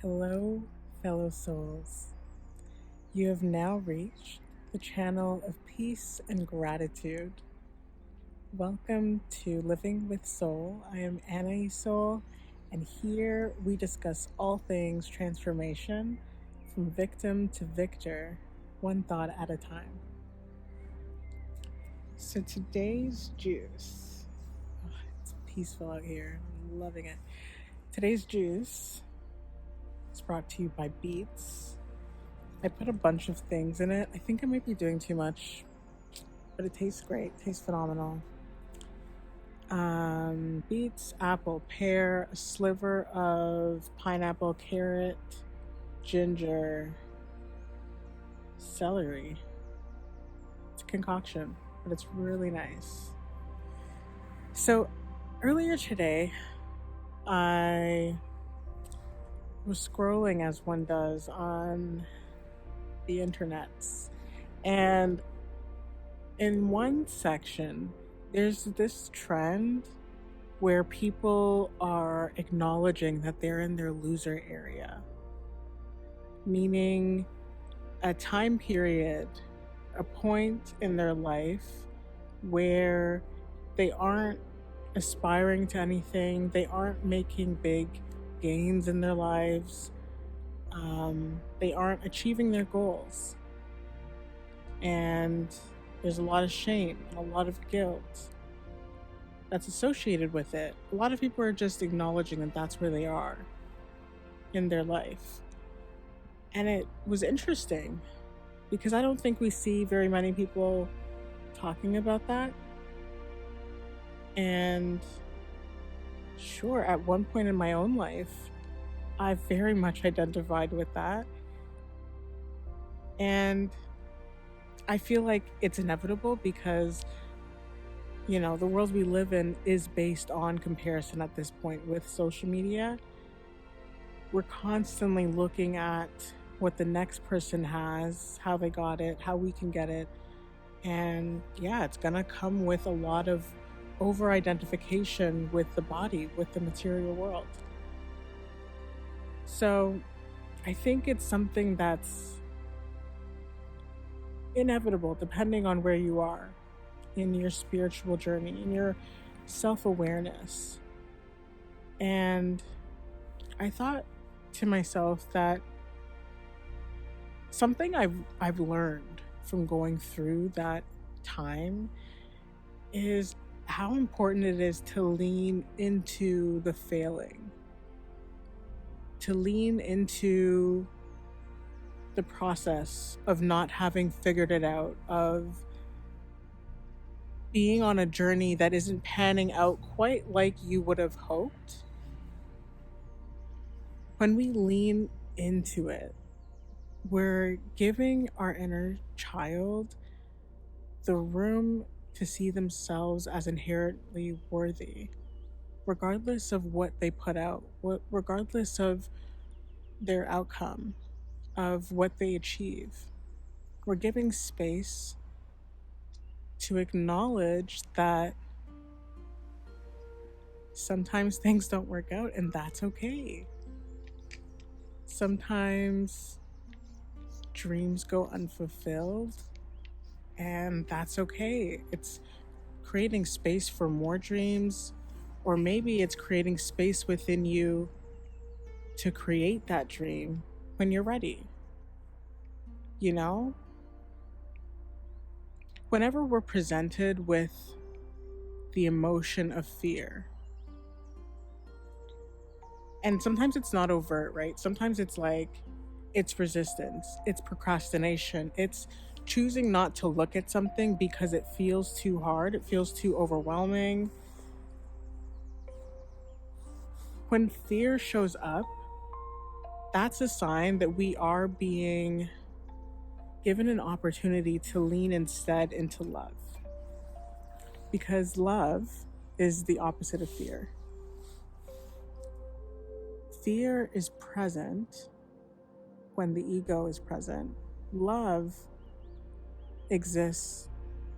Hello, fellow souls. You have now reached the channel of peace and gratitude. Welcome to Living with Soul. I am Anna Soul, and here we discuss all things transformation from victim to victor, one thought at a time. So today's juice, it's peaceful out here. I'm loving it. Today's juice is brought to you by Beets. I put a bunch of things in it. I think I might be doing too much, but it tastes great. It tastes phenomenal. Beets, apple, pear, a sliver of pineapple, carrot, ginger, celery. It's a concoction, but it's really nice. So earlier today, I was scrolling as one does on the internets, and in one section, there's this trend where people are acknowledging that they're in their loser area, meaning a time period, a point in their life where they aren't aspiring to anything, they aren't making big gains in their lives, they aren't achieving their goals. And there's a lot of shame and a lot of guilt that's associated with it. A lot of people are just acknowledging that that's where they are in their life. And it was interesting because I don't think we see very many people talking about that. And sure, at one point in my own life, I very much identified with that. And I feel like it's inevitable because, the world we live in is based on comparison at this point with social media. We're constantly looking at what the next person has, how they got it, how we can get it. And yeah, it's going to come with a lot of over identification with the body, with the material world. So I think it's something that's inevitable depending on where you are in your spiritual journey, in your self-awareness. And I thought to myself that something I've learned from going through that time is how important it is to lean into the failing, to lean into the process of not having figured it out, of being on a journey that isn't panning out quite like you would have hoped. When we lean into it, we're giving our inner child the room to see themselves as inherently worthy, regardless of what they put out, regardless of their outcome, of what they achieve. We're giving space to acknowledge that sometimes things don't work out, and that's okay. Sometimes dreams go unfulfilled, and that's okay. It's creating space for more dreams, or maybe it's creating space within you to create that dream when you're ready. Whenever we're presented with the emotion of fear, and sometimes it's not overt, right? Sometimes it's like, it's resistance, it's procrastination, it's choosing not to look at something because it feels too hard, it feels too overwhelming. When fear shows up, that's a sign that we are being given an opportunity to lean instead into love. Because love is the opposite of fear. Fear is present when the ego is present. Love exists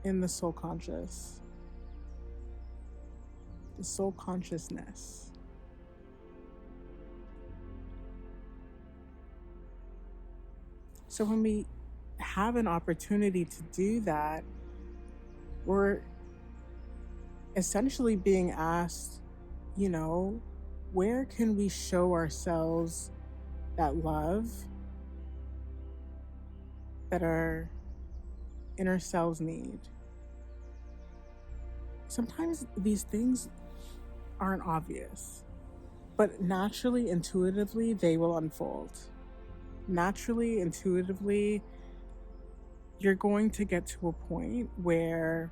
in the soul conscious, the soul consciousness. So when we have an opportunity to do that, we're essentially being asked, you know, where can we show ourselves that love that our inner selves need? Sometimes these things aren't obvious, but naturally, intuitively, they will unfold. Naturally, intuitively, you're going to get to a point where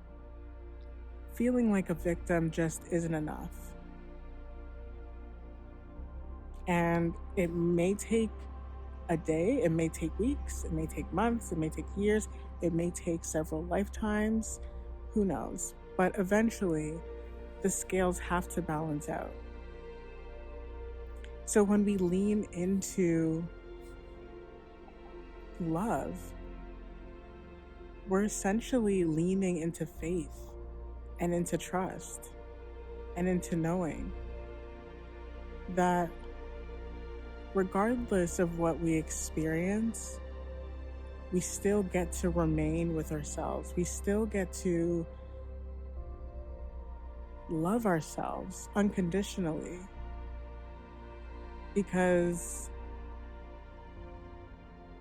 feeling like a victim just isn't enough. And it may take a day, it may take weeks, it may take months, it may take years, it may take several lifetimes, who knows? But eventually, the scales have to balance out. So when we lean into love, we're essentially leaning into faith and into trust and into knowing that regardless of what we experience, we still get to remain with ourselves. We still get to love ourselves unconditionally, because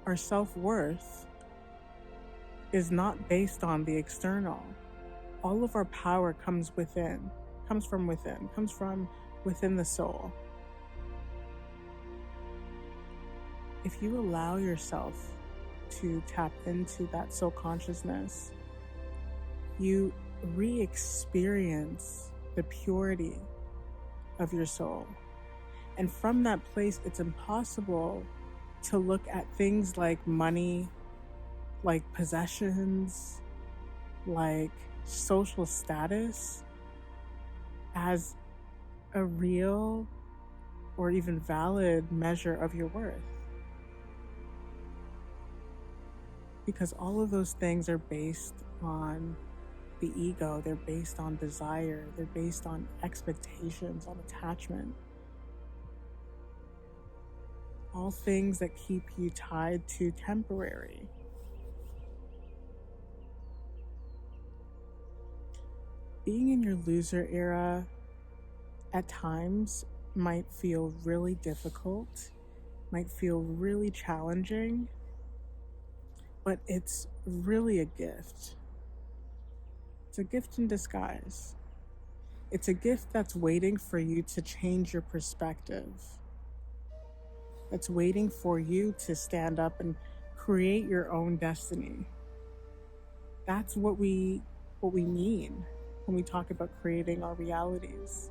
our self-worth is not based on the external. All of our power comes from within, comes from within the soul. If you allow yourself to tap into that soul consciousness, you re-experience the purity of your soul. And from that place, it's impossible to look at things like money, like possessions, like social status as a real or even valid measure of your worth. Because all of those things are based on the ego, they're based on desire, they're based on expectations, on attachment. All things that keep you tied to temporary. Being in your loser era at times might feel really difficult, might feel really challenging, but it's really a gift. It's a gift in disguise. It's a gift that's waiting for you to change your perspective. That's waiting for you to stand up and create your own destiny. That's what we mean when we talk about creating our realities.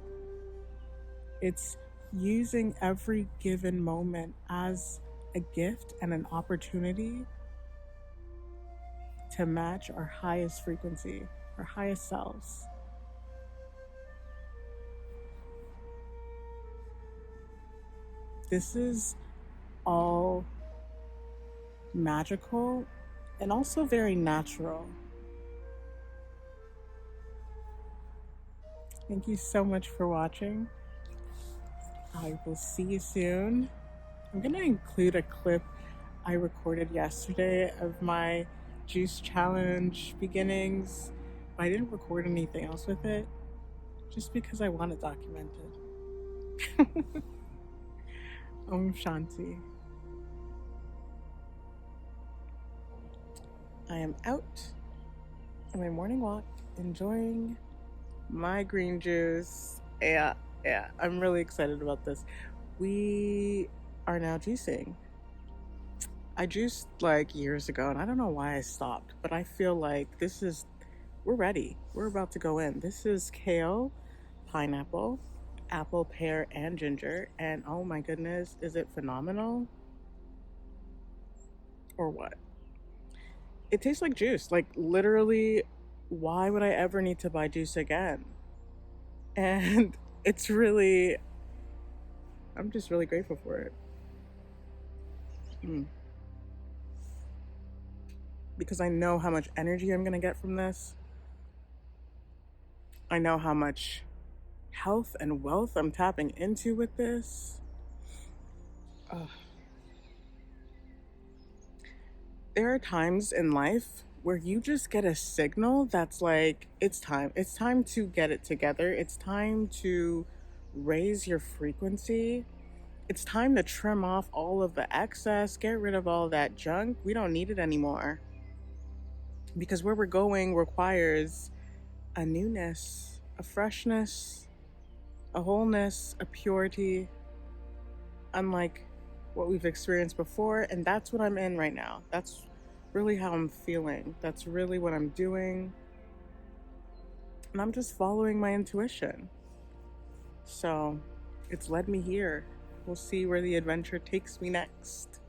It's using every given moment as a gift and an opportunity to match our highest frequency, our highest selves. This is all magical and also very natural. Thank you so much for watching. I will see you soon. I'm going to include a clip I recorded yesterday of my juice challenge beginnings, but I didn't record anything else with it just because I want it documented. Om Shanti. I am out on my morning walk, enjoying my green juice. Yeah, I'm really excited about this. We are now juicing. I juiced like years ago, and I don't know why I stopped, but I feel like we're ready. We're about to go in. This is kale, pineapple, apple, pear, and ginger, and oh my goodness, is it phenomenal? Or what? It tastes like juice. Like literally, why would I ever need to buy juice again? And it's really, I'm just really grateful for it. Because I know how much energy I'm gonna get from this. I know how much health and wealth I'm tapping into with this. There are times in life where you just get a signal that's like, it's time. It's time to get it together. It's time to raise your frequency. It's time to trim off all of the excess, get rid of all that junk. We don't need it anymore. Because where we're going requires a newness, a freshness, a wholeness, a purity, unlike what we've experienced before. And that's what I'm in right now. That's really how I'm feeling. That's really what I'm doing. And I'm just following my intuition. So it's led me here. We'll see where the adventure takes me next.